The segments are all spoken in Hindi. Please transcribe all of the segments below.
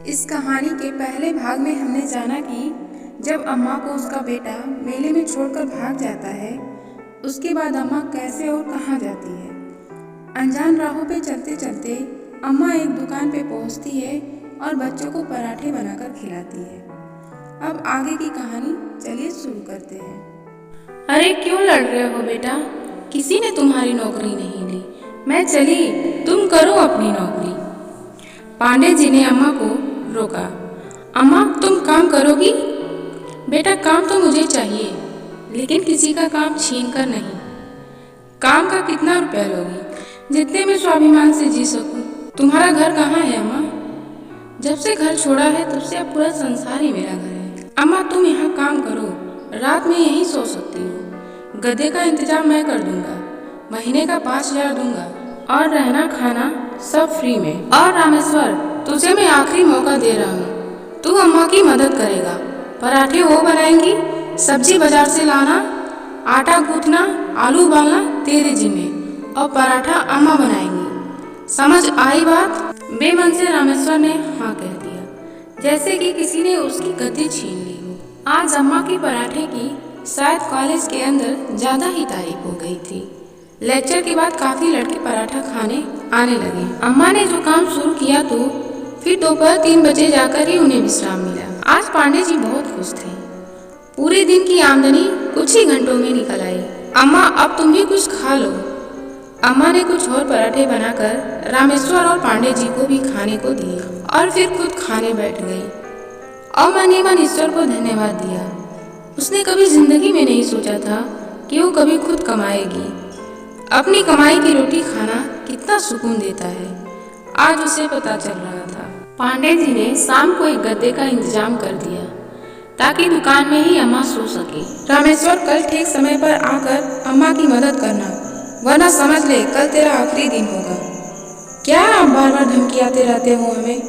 इस कहानी के पहले भाग में हमने जाना कि जब अम्मा को उसका बेटा मेले में छोड़कर भाग जाता है, उसके बाद अम्मा कैसे और कहाँ जाती है। अनजान राहों पे चलते चलते अम्मा एक दुकान पे पहुंचती है और बच्चों को पराठे बनाकर खिलाती है। अब आगे की कहानी चलिए शुरू करते हैं। अरे क्यों लड़ रहे हो बेटा? किसी ने तुम्हारी नौकरी नहीं ली। मैं चली, तुम करो अपनी नौकरी। पांडे जी ने अम्मा को रोका। अम्मा तुम काम करोगी? बेटा काम तो मुझे चाहिए, लेकिन किसी का काम छीन कर नहीं। काम का कितना रुपया लोगी? जितने में स्वाभिमान से जी सकूं। तुम्हारा घर कहाँ है अम्मा? जब से घर छोड़ा है तब से अब पूरा संसार ही मेरा घर है। अम्मा तुम यहाँ काम करो, रात में यहीं सो सकती हो। गद्दे का इंतजाम मैं कर दूंगा, महीने का 5,000 दूंगा और रहना खाना सब फ्री में। और रामेश्वर तुझे मैं आखिरी मौका दे रहा हूँ, तू अम्मा की मदद करेगा। पराठे वो बनाएंगी, सब्जी बाजार से लाना, आटा गूंथना, आलू उबालना तेरे जिम्मे और पराठा अम्मा बनाएंगी। समझ आई बात? बेमन से रामेश्वर ने हाँ कह दिया, जैसे कि किसी ने उसकी गद्दी छीन ली हो। आज अम्मा के पराठे की शायद कॉलेज के अंदर ज्यादा ही तारीफ हो गई थी। लेक्चर के बाद काफी लड़के पराठा खाने आने लगे। अम्मा ने जो काम शुरू किया तो फिर दोपहर 3 बजे जाकर ही उन्हें विश्राम मिला। आज पांडे जी बहुत खुश थे। पूरे दिन की आमदनी कुछ ही घंटों में निकल आई। अम्मा अब तुम भी कुछ खा लो। अम्मा ने कुछ और पराठे बनाकर रामेश्वर और पांडे जी को भी खाने को दिए और फिर खुद खाने बैठ गई और मन ही मन ईश्वर को धन्यवाद दिया। उसने कभी जिंदगी में नहीं सोचा था कि वो कभी खुद कमाएगी। अपनी कमाई की रोटी खाना कितना सुकून देता है, आज उसे पता चल रहा था। पांडे जी ने शाम को एक गद्दे का इंतजाम कर दिया ताकि दुकान में ही अम्मा सो सके। रामेश्वर कल ठीक समय पर आकर अम्मा की मदद करना, वरना समझ ले कल तेरा आखिरी दिन होगा। क्या आप बार बार धमकी आते रहते हो हमें?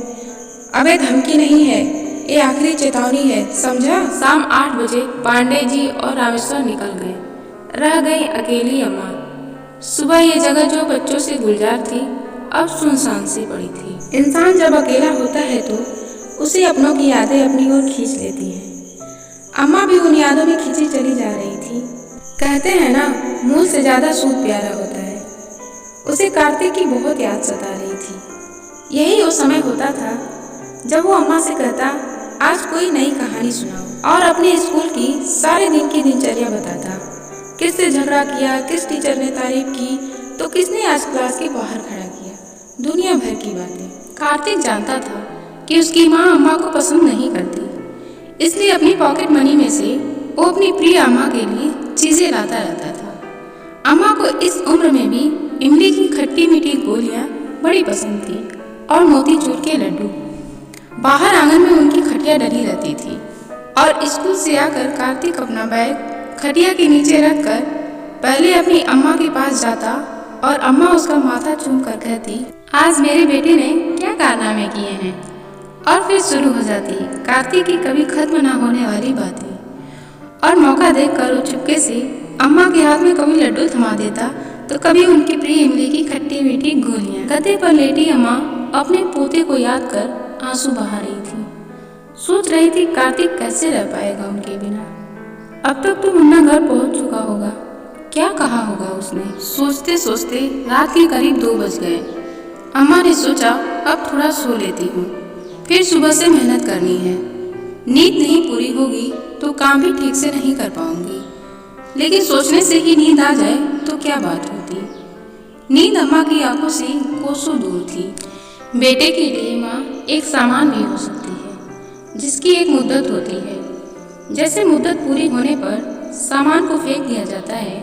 अबे धमकी नहीं है, ये आखिरी चेतावनी है, समझा? शाम 8 बजे पांडे जी और रामेश्वर निकल गए। रह गई अकेली अम्मा। सुबह ये जगह जो बच्चों से गुलजार थी अब सुनसान सी पड़ी थी। इंसान जब अकेला होता है तो उसे अपनों की यादें अपनी ओर खींच लेती हैं। अम्मा भी उन यादों में खींची चली जा रही थी। कहते हैं ना, मूल से ज्यादा सूद प्यारा होता है। उसे कार्तिक की बहुत याद सता रही थी। यही वो समय होता था जब वो अम्मा से कहता, आज कोई नई कहानी सुनाओ, और अपने स्कूल की सारे दिन की दिनचर्या बताता। किससे झगड़ा किया, किस टीचर ने तारीफ की, तो किसने आज क्लास के बाहर खड़ा किया, दुनिया भर की बातें। कार्तिक जानता था कि उसकी माँ अम्मा को पसंद नहीं करती, इसलिए अपनी पॉकेट मनी में से वो अपनी प्रिय अम्मा के लिए चीजें लाता रहता था। अम्मा को इस उम्र में भी इमली की खट्टी मीठी गोलियां बड़ी पसंद थी और मोतीचूर के लड्डू। बाहर आंगन में उनकी खटिया डली रहती थी और स्कूल से आकर कार्तिक अपना बैग खटिया के नीचे रखकर पहले अपनी अम्मा के पास जाता और अम्मा उसका माथा चूम कर कहती, आज मेरे बेटे ने क्या कारनामे किए हैं। और फिर शुरू हो जाती कार्तिक की कभी खत्म ना होने वाली बातें। और मौका देखकर वो चुपके से अम्मा के हाथ में कभी लड्डू थमा देता तो कभी उनकी प्रिय इमली की खट्टी मीठी गोलियां। गद्दे पर लेटी अम्मा अपने पोते को याद कर आंसू बहा रही थी। सोच रही थी कार्तिक कैसे रह पाएगा उनके बिना। अब तक तो मुन्ना घर पहुंच चुका होगा, क्या कहा होगा उसने। सोचते सोचते रात के करीब 2 बज गए। अम्मा ने सोचा अब थोड़ा सो लेती हूँ, फिर सुबह से मेहनत करनी है। नींद नहीं पूरी होगी तो काम भी ठीक से नहीं कर पाऊंगी, लेकिन सोचने से ही नींद आ जाए तो क्या बात होती। नींद अम्मा की आंखों से कोसों दूर थी। बेटे के लिए माँ एक सामान भी हो सकती है जिसकी एक मुद्दत होती है। जैसे मुद्दत पूरी होने पर सामान को फेंक दिया जाता है,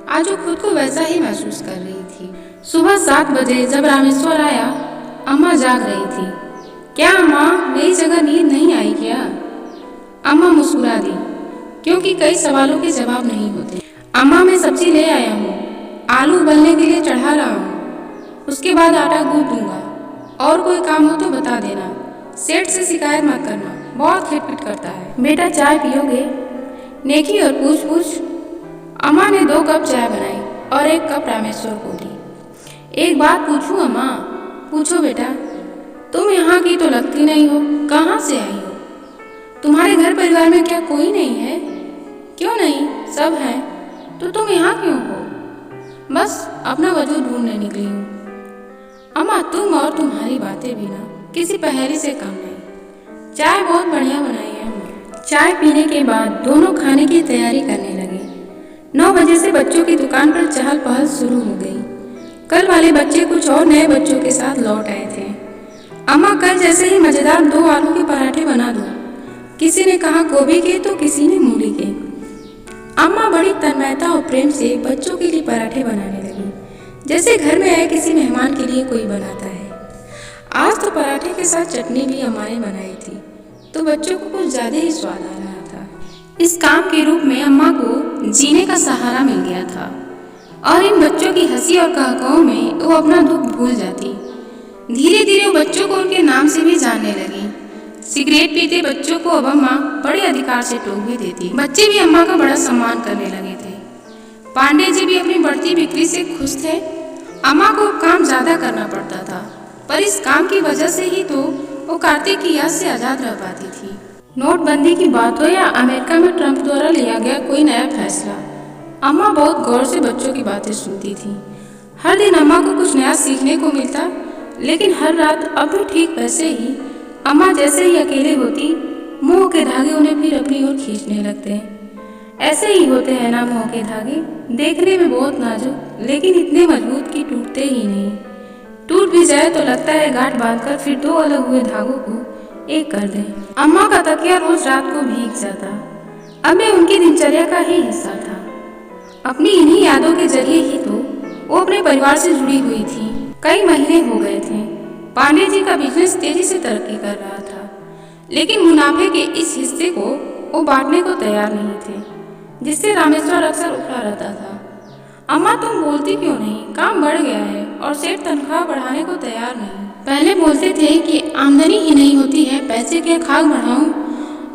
आज वो खुद को वैसा ही महसूस कर रही थी। सुबह 7 बजे जब रामेश्वर आया, अम्मा जाग रही थी। क्या अम्मा, मेरी जगह नींद नहीं आई क्या? अम्मा मुस्कुरा दी, क्योंकि कई सवालों के जवाब नहीं होते। अम्मा मैं सब्जी ले आया हूँ, आलू उबलने के लिए चढ़ा रहा हूँ, उसके बाद आटा गूंथ दूंगा। और कोई काम हो तो बता देना, सेठ से शिकायत मत करना, बहुत खिटपिट करता है। बेटा चाय पियोगे? नेकी और पूछ पूछ। अम्मा ने 2 कप चाय बनाई और 1 कप रामेश्वर को दी। एक बात पूछूं अम्मा? पूछो बेटा। तुम यहाँ की तो लगती नहीं हो, कहाँ से आई हो? तुम्हारे घर परिवार में क्या कोई नहीं है? क्यों नहीं, सब हैं। तो तुम यहाँ क्यों हो? बस अपना वजूद ढूंढने निकली हूँ। अम्मा, तुम और तुम्हारी बातें भी ना किसी पहेली से कम नहीं। चाय बहुत बढ़िया बनाई है अम्मा। चाय पीने के बाद दोनों खाने की तैयारी करने लगे। 9 बजे से बच्चों की दुकान पर चहल पहल शुरू हो गई। कल वाले बच्चे कुछ और नए बच्चों के साथ लौट आए थे। अम्मा, कल जैसे ही मजेदार 2 आलू के पराठे बना दो। किसी ने कहा गोभी के तो किसी ने मूली के। अम्मा बड़ी तन्मयता और प्रेम से बच्चों के लिए पराठे बनाने लगी, जैसे घर में आए किसी मेहमान के लिए कोई बनाता है। आज तो पराठे के साथ चटनी भी अम्मा ने बनाई थी, तो बच्चों को कुछ ज्यादा ही स्वाद आ रहा था। इस काम के रूप में अम्मा को जीने का सहारा मिल गया था और इन बच्चों की हंसी और कहकाओं में वो अपना दुख भूल जाती। धीरे धीरे वो बच्चों को उनके नाम से भी जानने लगी। सिगरेट पीते बच्चों को अब अम्मा बड़े अधिकार से टोक भी देती। बच्चे भी अम्मा का बड़ा सम्मान करने लगे थे। पांडे जी भी अपनी बढ़ती बिक्री से खुश थे। अम्मा को काम ज्यादा करना पड़ता था, पर इस काम की वजह से ही तो वो कार्तिक की याद से आजाद रह पाती थी। नोटबंदी की बात हो या अमेरिका में ट्रंप द्वारा लिया गया कोई नया फैसला, अम्मा बहुत गौर से बच्चों की बातें सुनती थी। हर दिन अम्मा को कुछ नया सीखने को मिलता, लेकिन हर रात अब भी ठीक वैसे ही अम्मा जैसे ही अकेले होती, मोह के धागे उन्हें फिर अपनी ओर खींचने लगते। ऐसे ही होते हैं ना मोह के धागे, देखने में बहुत नाजुक लेकिन इतने मजबूत कि टूटते ही नहीं। टूट भी जाए तो लगता है गांठ बांधकर फिर 2 अलग हुए धागों को एक कर दें। अम्मा का तकिया रोज रात को भीग जाता। अब ये उनकी दिनचर्या का ही हिस्सा था। अपनी इन्हीं यादों के जरिए ही तो वो अपने परिवार से जुड़ी हुई थी। कई महीने हो गए थे। पांडे जी का बिजनेस तेजी से तरक्की कर रहा था, लेकिन मुनाफे के इस हिस्से को वो बांटने को तैयार नहीं थे, जिससे रामेश्वर अक्सर उखड़ा रहता था। अम्मा, तुम बोलती क्यों नहीं? काम बढ़ गया है और सेठ तनख्वाह बढ़ाने को तैयार नहीं। पहले बोलते थे कि आमदनी ही नहीं होती है, पैसे के खाक बढ़ाऊं,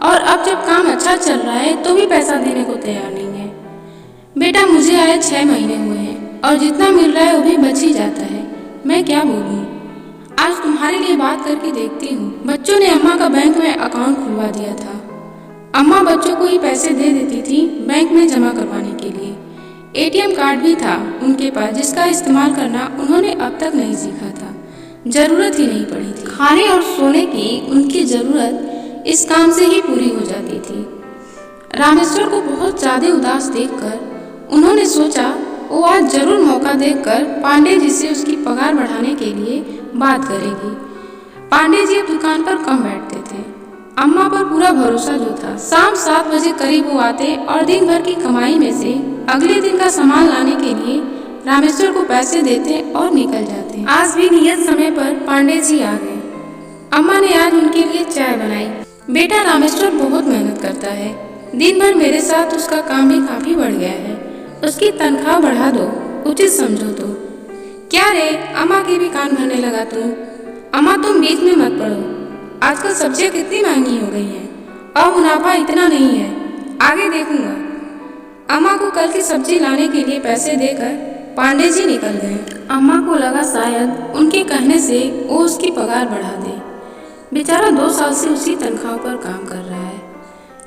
और अब जब काम अच्छा चल रहा है तो भी पैसा देने को तैयार नहीं है। बेटा, मुझे आए 6 महीने हुए हैं और जितना मिल रहा है वो भी बच ही जाता है। मैं क्या बोलूं? आज तुम्हारे लिए बात करके देखती हूँ। बच्चों ने अम्मा का बैंक में अकाउंट खुलवा दिया था। अम्मा बच्चों को ही पैसे दे देती थी बैंक में जमा करवाने के लिए। एटीएम कार्ड भी था उनके पास, जिसका इस्तेमाल करना उन्होंने अब तक नहीं सीखा था। जरूरत ही नहीं पड़ी थी। खाने और सोने की उनकी जरूरत इस काम से ही पूरी हो जाती थी। रामेश्वर को बहुत ज्यादा उदास देखकर उन्होंने सोचा वो आज जरूर मौका देखकर पांडे जी से उसकी पगार बढ़ाने के लिए बात करेगी। पांडे जी अब दुकान पर कम बैठते थे। अम्मा पर पूरा भरोसा जो था। शाम 7 बजे करीब वो आते और दिन भर की कमाई में से अगले दिन का सामान लाने के लिए रामेश्वर को पैसे देते और निकल जाते। आज भी नियत समय पर पांडे जी आ गए। अम्मा ने आज उनके लिए चाय बनाई। बेटा, रामेश्वर बहुत मेहनत करता है। दिन भर मेरे साथ उसका काम भी काफी बढ़ गया है। उसकी तनख्वाह बढ़ा दो, उचित समझो तो। क्या रे, अम्मा के भी कान भरने लगा तू? अम्मा, तुम बीच में मत पड़ो। आजकल सब्जियां कितनी महंगी हो गई हैं और मुनाफा इतना नहीं है। आगे देखूंगा। अम्मा को कल की सब्जी लाने के लिए पैसे देकर पांडे जी निकल गए। अम्मा को लगा शायद उनके कहने से वो उसकी पगार बढ़ा दे। बेचारा 2 साल से उसी तनख्वाह पर काम कर रहा है,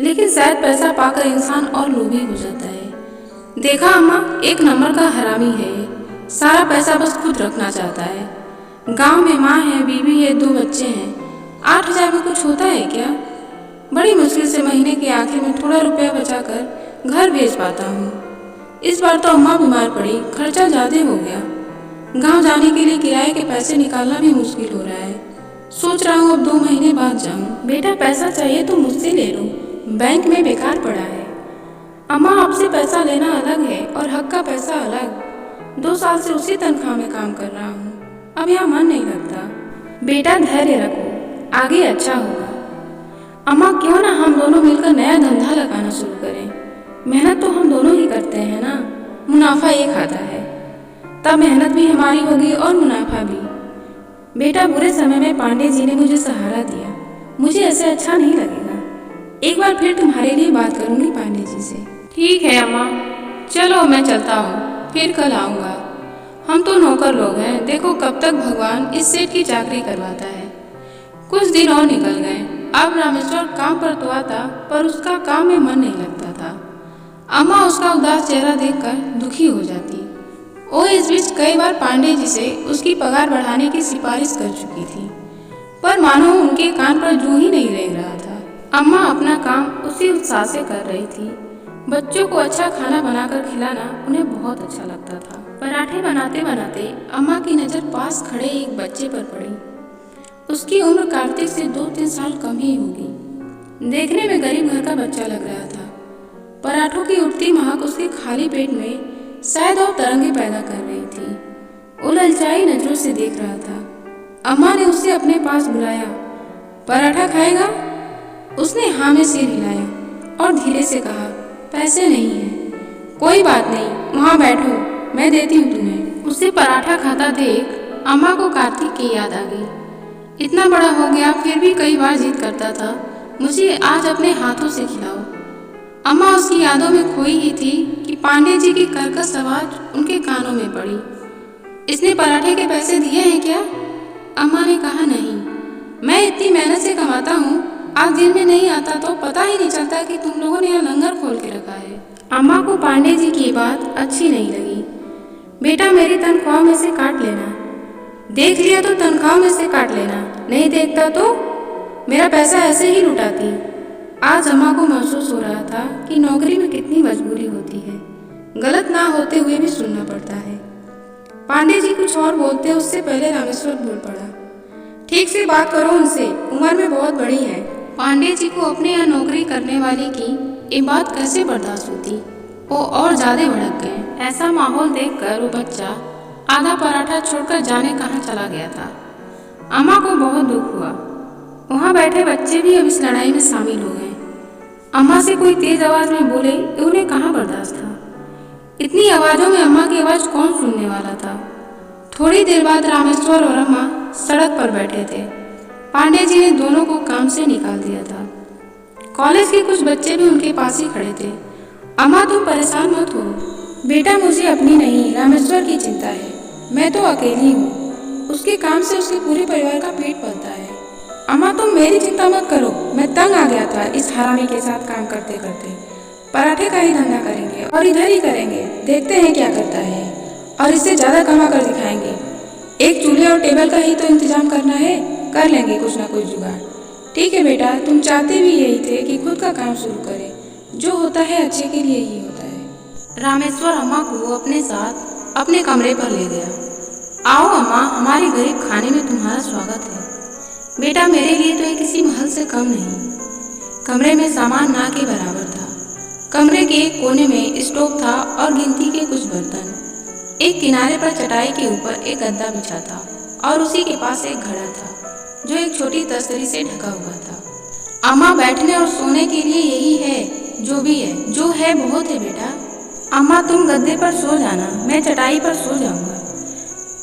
लेकिन शायद पैसा पाकर इंसान और लोभी हो जाता है। देखा अम्मा, एक नंबर का हरामी है ये। सारा पैसा बस खुद रखना चाहता है। गांव में माँ है, बीवी है, 2 बच्चे हैं। 8,000 में कुछ होता है क्या? बड़ी मुश्किल से महीने के आखिर में थोड़ा रुपया बचाकर घर भेज पाता हूँ। इस बार तो अम्मा बीमार पड़ी, खर्चा ज्यादा हो गया। गांव जाने के लिए किराए के पैसे निकालना भी मुश्किल हो रहा है। सोच रहा हूँ अब 2 महीने बाद जाऊँ। बेटा, पैसा चाहिए तो मुझसे ले लो, बैंक में बेकार पड़ा है। अम्मा, आपसे पैसा लेना अलग है और हक का पैसा अलग। 2 साल से उसी तनख्वाह में काम कर रहा हूँ, अब यहाँ मन नहीं लगता। बेटा, धैर्य रखो, आगे अच्छा होगा। अम्मा, क्यों ना हम दोनों मिलकर नया धंधा लगाना शुरू करें। मेहनत तो हम दोनों ही करते हैं ना, मुनाफा एक आता है, तब मेहनत भी हमारी होगी और मुनाफा भी। बेटा, बुरे समय में पांडे जी ने मुझे सहारा दिया, मुझे ऐसे अच्छा नहीं लगेगा। एक बार फिर तुम्हारे लिए बात करूंगी पांडे जी से। ठीक है अम्मा, चलो मैं चलता हूँ, फिर कल आऊँगा। हम तो नौकर लोग हैं, देखो कब तक भगवान इस सेठ की चाकरी करवाता है। कुछ दिन और निकल गए। अब रामेश्वर काम पर तो आता, पर उसका काम में मन नहीं लगता था। अम्मा उसका उदास चेहरा देखकर दुखी हो जाती। वो इस बीच कई बार पांडे जी से उसकी पगार बढ़ाने की सिफारिश कर चुकी थी, पर मानो उनके कान पर जू ही नहीं रेंग रहा था। अम्मा अपना काम उसी उत्साह से कर रही थी। बच्चों को अच्छा खाना बनाकर खिलाना उन्हें बहुत अच्छा लगता था। पराठे बनाते बनाते अम्मा की नज़र पास खड़े एक बच्चे पर पड़ी। उसकी उम्र कार्तिक से 2-3 साल कम ही होगी। देखने में गरीब घर का बच्चा लग रहा था। पराठों की उठती महक उसके खाली पेट में शायद और तरंगे पैदा कर रही थी। वो ललचाई नजरों से देख रहा था। अम्मा ने उसे अपने पास बुलाया। पराठा खाएगा? उसने हाँ में सिर हिलाया और धीरे से कहा, पैसे नहीं है। कोई बात नहीं, वहाँ बैठो, मैं देती हूँ तुम्हें। उसे पराठा खाता देख अम्मा को कार्तिक की याद आ गई। इतना बड़ा हो गया फिर भी कई बार जिद करता था, मुझे आज अपने हाथों से खिलाओ। अम्मा उसकी यादों में खोई ही थी कि पांडे जी की कर्कश आवाज उनके कानों में पड़ी। इसने पराठे के पैसे दिए हैं क्या? अम्मा ने कहा, नहीं, मैं इतनी मेहनत से कमाता हूँ, आज दिन में नहीं आता तो पता ही नहीं चलता कि तुम लोगों ने यहाँ लंगर खोल के रखा है। अम्मा को पांडे जी की बात अच्छी नहीं लगी। बेटा, मेरी तनख्वाह में से काट लेना। देख लिया तो तनख्वाह में से काट लेना, नहीं देखता तो मेरा पैसा ऐसे ही लुटाती। आज अम्मा को महसूस हो रहा था कि नौकरी में कितनी मजबूरी होती है, गलत ना होते हुए भी सुनना पड़ता है। पांडे जी कुछ और बोलते उससे पहले रामेश्वर बोल पड़ा, ठीक से बात करो उनसे, उम्र में बहुत बड़ी है। पांडे जी को अपने यहाँ नौकरी करने वाली की ये बात कैसे बर्दाश्त होती। वो और ज्यादा भड़क गए। ऐसा माहौल देखकर वो बच्चा आधा पराठा छोड़कर जाने कहाँ चला गया था। अम्मा को बहुत दुख हुआ। वहाँ बैठे बच्चे भी अब इस लड़ाई में शामिल हो गए। अम्मा से कोई तेज आवाज में बोले तो उन्हें कहाँ बर्दाश्त था। इतनी आवाजों में अम्मा की आवाज कौन सुनने वाला था। थोड़ी देर बाद रामेश्वर और अम्मा सड़क पर बैठे थे। पांडे जी ने दोनों को काम से निकाल दिया था। कॉलेज के कुछ बच्चे भी उनके पास ही खड़े थे। अम्मा, तुम परेशान मत हो। बेटा, मुझे अपनी नहीं रामेश्वर की चिंता है। मैं तो अकेली हूँ। उसके काम से उसके पूरे परिवार का पेट पलता है। अम्मा, तुम मेरी चिंता मत करो। मैं तंग आ गया था इस हरामी के साथ काम करते करते। पराठे का ही धंधा करेंगे और इधर ही करेंगे, देखते हैं क्या करता है, और इससे ज़्यादा कमा कर दिखाएंगे। एक चूल्हे और टेबल का ही तो इंतजाम करना है, कर लेंगे कुछ ना कुछ जुगाड़। ठीक है बेटा, तुम चाहते भी यही थे कि खुद का काम शुरू करें। जो होता है अच्छे के लिए ही होता है। रामेश्वर अम्मा को अपने साथ अपने कमरे पर ले गया। आओ अम्मा, हमारे गरीब खाने में तुम्हारा स्वागत है। बेटा, मेरे लिए तो ये किसी महल से कम नहीं। कमरे में सामान ना के बराबर था। कमरे के एक कोने में स्टोव था और गिनती के कुछ बर्तन। एक किनारे पर चटाई के ऊपर एक गद्दा बिछा था और उसी के पास एक घड़ा था जो एक छोटी तस्तरी से ढका हुआ था। अम्मा, बैठने और सोने के लिए यही है, जो भी है, जो है बहुत है बेटा। अम्मा, तुम गद्दे पर सो जाना, मैं चटाई पर सो जाऊंगा।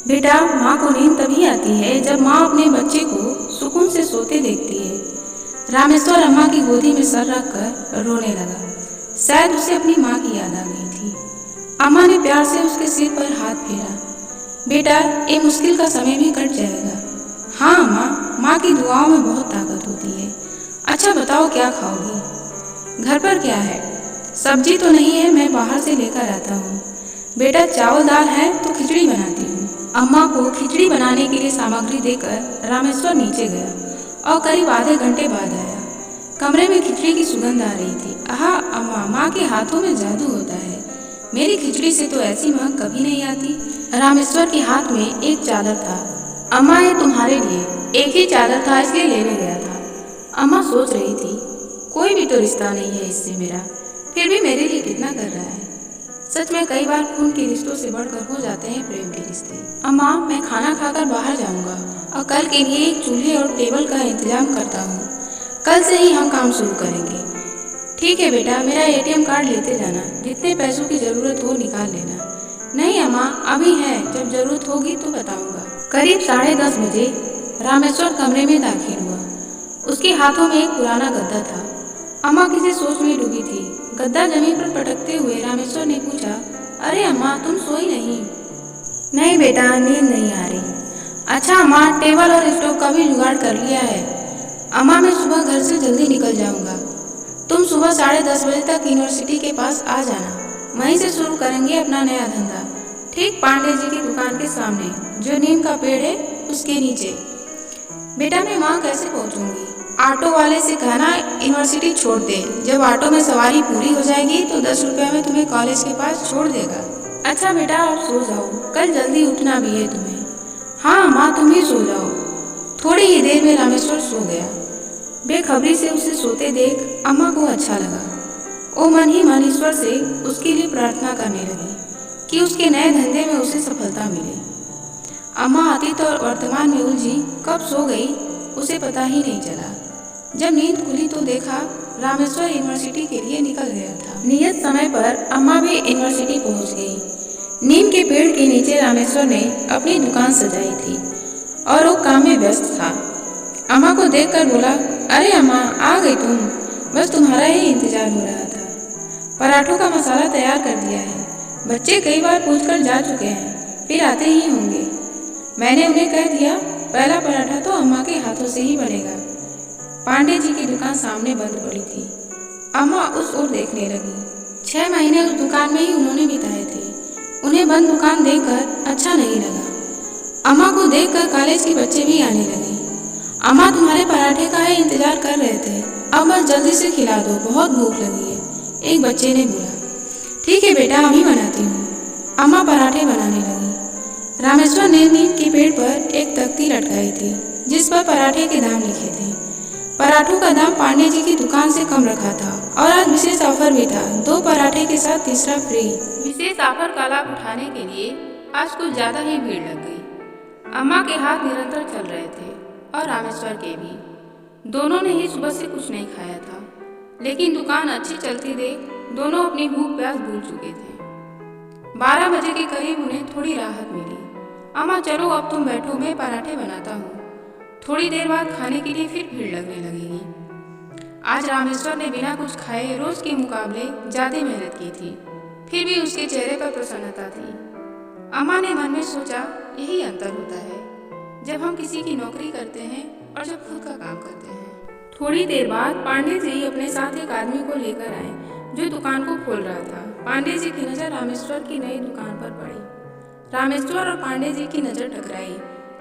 बेटा, माँ को नींद तभी आती है जब माँ अपने बच्चे को सुकून से सोते देखती है। रामेश्वर अम्मा की गोदी में सर रखकर रोने लगा। शायद उसे अपनी माँ की याद आ गई थी। अम्मा ने प्यार से उसके सिर पर हाथ फेरा। बेटा, ये मुश्किल का समय भी कट जाएगा। हाँ अम्मा, माँ की दुआओं में बहुत ताकत होती है। अच्छा बताओ, क्या खाओगी? घर पर क्या है? सब्जी तो नहीं है, मैं बाहर से लेकर आता हूँ। बेटा, चावल दाल है तो खिचड़ी बनाती हूँ। अम्मा को खिचड़ी बनाने के लिए सामग्री देकर रामेश्वर नीचे गया और करीब आधे घंटे बाद आया। कमरे में खिचड़ी की सुगंध आ रही थी। आहा अम्मा, माँ के हाथों में जादू होता है। मेरी खिचड़ी से तो ऐसी महक कभी नहीं आती। रामेश्वर के हाथ में एक चादर था। अम्मा, ये तुम्हारे लिए। एक ही चादर था इसलिए लेने गया था। अम्मा सोच रही थी, कोई भी तो रिश्ता नहीं है इससे मेरा, फिर भी मेरे लिए कितना कर रहा है। सच में कई बार खून के रिश्तों से बढ़कर हो जाते हैं प्रेम के रिश्ते। अम्मा, मैं खाना खाकर बाहर जाऊंगा और कल के लिए एक चूल्हे और टेबल का इंतजाम करता हूँ। कल से ही हम काम शुरू करेंगे। ठीक है बेटा, मेरा ATM कार्ड लेते जाना, जितने पैसों की ज़रूरत हो निकाल लेना। नहीं अम्मा, अभी है, जब ज़रूरत होगी तो बताऊंगा। करीब 10:30 बजे रामेश्वर कमरे में दाखिल हुआ। उसके हाथों में एक पुराना गद्दा था। अम्मा किसी सोच में डूबी थी। गद्दा जमीन पर पटकते हुए रामेश्वर ने पूछा, अरे अम्मा, तुम सोई नहीं? नहीं बेटा, नींद नहीं आ रही। अच्छा अम्मा, टेबल और स्टोव का भी जुगाड़ कर लिया है? घर से जल्दी निकल जाऊंगा। तुम सुबह 10:30 बजे तक यूनिवर्सिटी के पास आ जाना। वहीं से शुरू करेंगे अपना नया धंधा, ठीक पांडे जी की दुकान के सामने, जो नीम का पेड़ है उसके नीचे। बेटा मैं वहाँ कैसे पहुँचूंगी? ऑटो वाले से कहना यूनिवर्सिटी छोड़ दे। जब ऑटो में सवारी पूरी हो जाएगी तो 10 रुपये में तुम्हें कॉलेज के पास छोड़ देगा। अच्छा बेटा आप सो जाओ, कल जल्दी उठना भी है तुम्हें। हाँ माँ तुम ही सो जाओ। थोड़ी ही देर में रामेश्वर सो गया। बेखबरी से उसे सोते देख अम्मा को अच्छा लगा। वो मन ही मन ईश्वर से उसके लिए प्रार्थना करने लगी कि उसके नए धंधे में उसे सफलता मिले। अम्मा अतीत और वर्तमान में उलझी कब सो गई उसे पता ही नहीं चला। जब नींद खुली तो देखा रामेश्वर यूनिवर्सिटी के लिए निकल गया था। नियत समय पर अम्मा भी यूनिवर्सिटी पहुंच गई। नीम के पेड़ के नीचे रामेश्वर ने अपनी दुकान सजाई थी और वो काम में व्यस्त था। अम्मा को देखकर बोला, अरे अम्मा आ गई तुम, बस तुम्हारा ही इंतजार हो रहा था। पराठों का मसाला तैयार कर दिया है। बच्चे कई बार पूछकर जा चुके हैं, फिर आते ही होंगे। मैंने उन्हें कह दिया पहला पराठा तो अम्मा के हाथों से ही बनेगा। पांडे जी की दुकान सामने बंद पड़ी थी। अम्मा उस ओर देखने लगी। 6 महीने उस दुकान में ही उन्होंने बिताए थे। उन्हें बंद दुकान देखकर अच्छा नहीं लगा। अम्मा को देखकर कॉलेज के बच्चे भी आने लगे। अम्मा तुम्हारे पराठे का ही इंतजार कर रहे थे, अब बस जल्दी से खिला दो, बहुत भूख लगी है, एक बच्चे ने बोला। ठीक है बेटा अभी बनाती हूँ। अम्मा पराठे बनाने लगी। रामेश्वर ने नीम के पेड़ पर एक तख्ती लटकाई थी जिस पर पराठे के दाम लिखे थे। पराठों का दाम पांडे जी की दुकान से कम रखा था और आज विशेष ऑफर भी था, 2 पराठे के साथ तीसरा फ्री। विशेष ऑफर का लाभ उठाने के लिए आज कुछ ज्यादा ही भीड़ लग गई। अम्मा के हाथ निरंतर चल रहे थे और रामेश्वर के भी। दोनों ने ही सुबह से कुछ नहीं खाया था, लेकिन दुकान अच्छी चलती देख दोनों अपनी भूख प्यास भूल चुके थे। 12 बजे के करीब उन्हें थोड़ी राहत मिली। अम्मा चलो अब तुम बैठो, मैं पराठे बनाता हूँ। थोड़ी देर बाद खाने के लिए फिर भीड़ लगने लगेगी। आज रामेश्वर ने बिना कुछ खाए रोज के मुकाबले ज्यादा मेहनत की थी, फिर भी उसके चेहरे पर प्रसन्नता थी। अम्मा ने मन में सोचा यही अंतर होता है जब हम किसी की नौकरी करते हैं और जब खुद का काम करते हैं। थोड़ी देर बाद पांडे जी अपने साथ एक आदमी को लेकर आए जो दुकान को खोल रहा था। पांडे जी की नजर रामेश्वर की नई दुकान पर पड़ी। रामेश्वर और पांडे जी की नजर टकराई।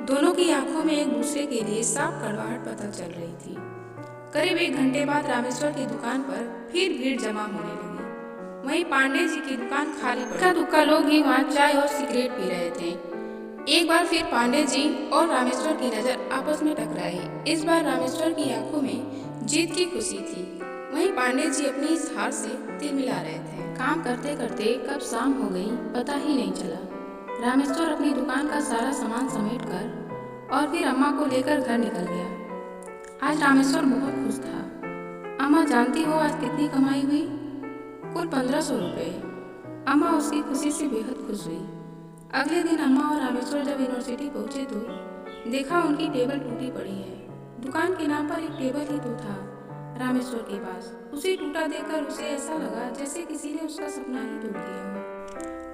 दोनों की आंखों में एक दूसरे के लिए साफ कड़वाहट पता चल रही थी। करीब 1 घंटे बाद रामेश्वर की दुकान पर फिर भीड़ जमा होने लगी। वहीं पांडे जी की दुकान खाली पड़ी। इक्का दुक्का लोग ही वहाँ चाय और सिगरेट पी रहे थे। एक बार फिर पांडे जी और रामेश्वर की नजर आपस में टकराई। इस बार रामेश्वर की आंखों में जीत की खुशी थी, वहीं पांडे जी अपनी इस हार से तिल मिला रहे थे। काम करते करते कब शाम हो गई पता ही नहीं चला। रामेश्वर अपनी दुकान का सारा सामान समेट कर और फिर अम्मा को लेकर घर निकल गया। आज रामेश्वर बहुत खुश था। अम्मा जानती हो आज कितनी कमाई हुई? कुल 1500 रुपये। अम्मा उसकी खुशी से बेहद खुश हुई। अगले दिन अम्मा और रामेश्वर जब यूनिवर्सिटी पहुंचे तो देखा उनकी टेबल टूटी पड़ी है। दुकान के नाम पर एक टेबल ही तो था रामेश्वर के पास। उसे टूटा देखकर उसे ऐसा लगा जैसे किसी ने उसका सपना ही तोड़ दिया हो।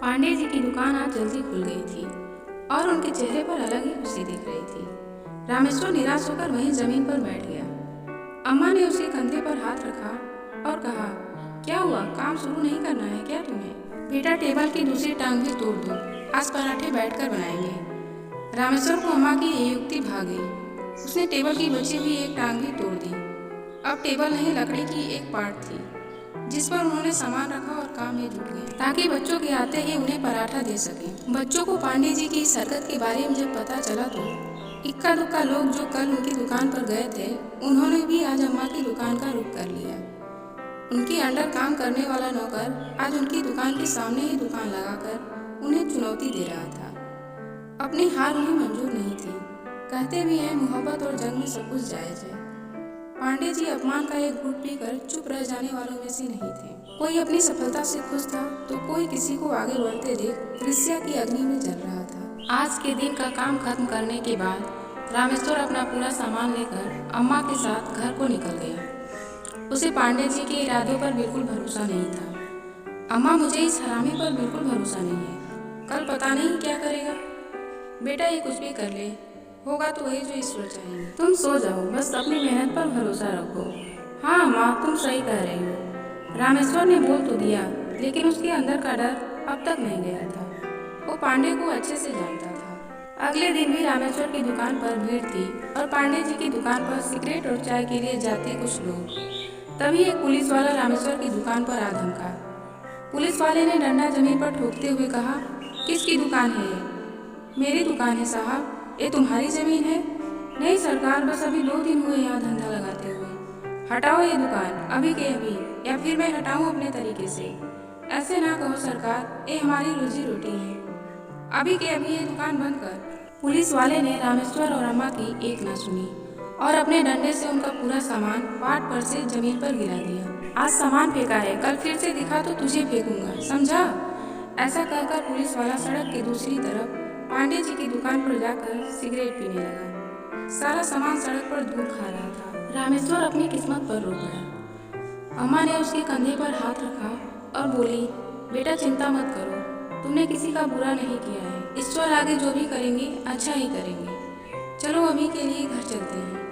पांडे जी की दुकान आज जल्दी खुल गई थी और उनके चेहरे पर अलग ही खुशी दिख रही थी। रामेश्वर निराश होकर वहीं जमीन पर बैठ गया। अम्मा ने उसके कंधे पर हाथ रखा और कहा, क्या हुआ, काम शुरू नहीं करना है क्या तुम्हें? बेटा टेबल की दूसरी टांग भी तोड़ दो, आज पराठे बैठकर बनाएंगे। रामेश्वर को अम्मा की ये युक्ति भा गई। उसने टेबल की बची हुई एक टांग भी तोड़ दी। अब टेबल नहीं लकड़ी की एक पार्ट थी जिस पर उन्होंने सामान रखा और काम में जुट गए ताकि बच्चों के आते ही उन्हें पराठा दे सके। बच्चों को पांडे जी की इस हरकत के बारे में जब पता चला तो इक्का दुक्का लोग जो कल उनकी दुकान पर गए थे उन्होंने भी आज अम्मा की दुकान का रुख कर लिया। उनकी अंडर काम करने वाला नौकर आज उनकी दुकान के सामने ही दुकान लगाकर उन्हें चुनौती दे रहा था। अपनी हार उन्हें मंजूर नहीं थी। कहते भी हैं मोहब्बत और जंग में सब कुछ जायज है। पांडे जी अपमान का एक घूंट पीकर चुप रह जाने वालों में से नहीं थे। कोई अपनी सफलता से खुश था तो कोई किसी को आगे बढ़ते देख ईर्ष्या की अग्नि में जल रहा था। आज के दिन का काम खत्म करने के बाद रामेश्वर अपना पूरा सामान लेकर अम्मा के साथ घर को निकल गया। उसे पांडे जी के इरादों पर बिल्कुल भरोसा नहीं था। अम्मा मुझे इस हरामी पर बिल्कुल भरोसा नहीं है, कल पता नहीं क्या करेगा। बेटा ये कुछ भी कर ले, होगा तो वही जो ईश्वर चाहेंगे। तुम सो जाओ, बस अपनी मेहनत पर भरोसा रखो। हाँ माँ, तुम सही कह रही हो। रामेश्वर ने बोल तो दिया, लेकिन उसके अंदर का डर अब तक नहीं गया था। वो पांडे को अच्छे से जानता था। अगले दिन भी रामेश्वर की दुकान पर भीड़ थी और पांडे जी की दुकान पर सिगरेट और चाय के लिए जाते कुछ लोग। तभी एक पुलिस वाला रामेश्वर की दुकान पर आ धमका। पुलिस वाले ने डंडा जमीन पर ठोकते हुए कहा, किसकी दुकान है ये? मेरी दुकान है साहब। ये तुम्हारी जमीन है? नहीं सरकार, बस अभी 2 दिन हुए यहाँ धंधा लगाते हुए। हटाओ ये दुकान अभी के अभी, या फिर मैं हटाऊं अपने तरीके से। ऐसे ना कहो सरकार, ये हमारी रोजी रोटी है। अभी के अभी ये दुकान बंद कर। पुलिस वाले ने रामेश्वर और अम्मा की एक ना सुनी और अपने डंडे से उनका पूरा सामान पाट पर से जमीन पर गिरा दिया। आज सामान फेंका है, कल फिर से दिखा तो तुझे फेंकूंगा, समझा? ऐसा कहकर पुलिस वाला सड़क के दूसरी तरफ पांडे जी की दुकान पर जाकर सिगरेट पीने लगा। सारा सामान सड़क पर धूल खा रहा था। रामेश्वर अपनी किस्मत पर रो गया। अम्मा ने उसके कंधे पर हाथ रखा और बोली, बेटा चिंता मत करो, तुमने किसी का बुरा नहीं किया है। ईश्वर आगे जो भी करेंगे अच्छा ही करेंगे। चलो अभी के लिए घर चलते हैं।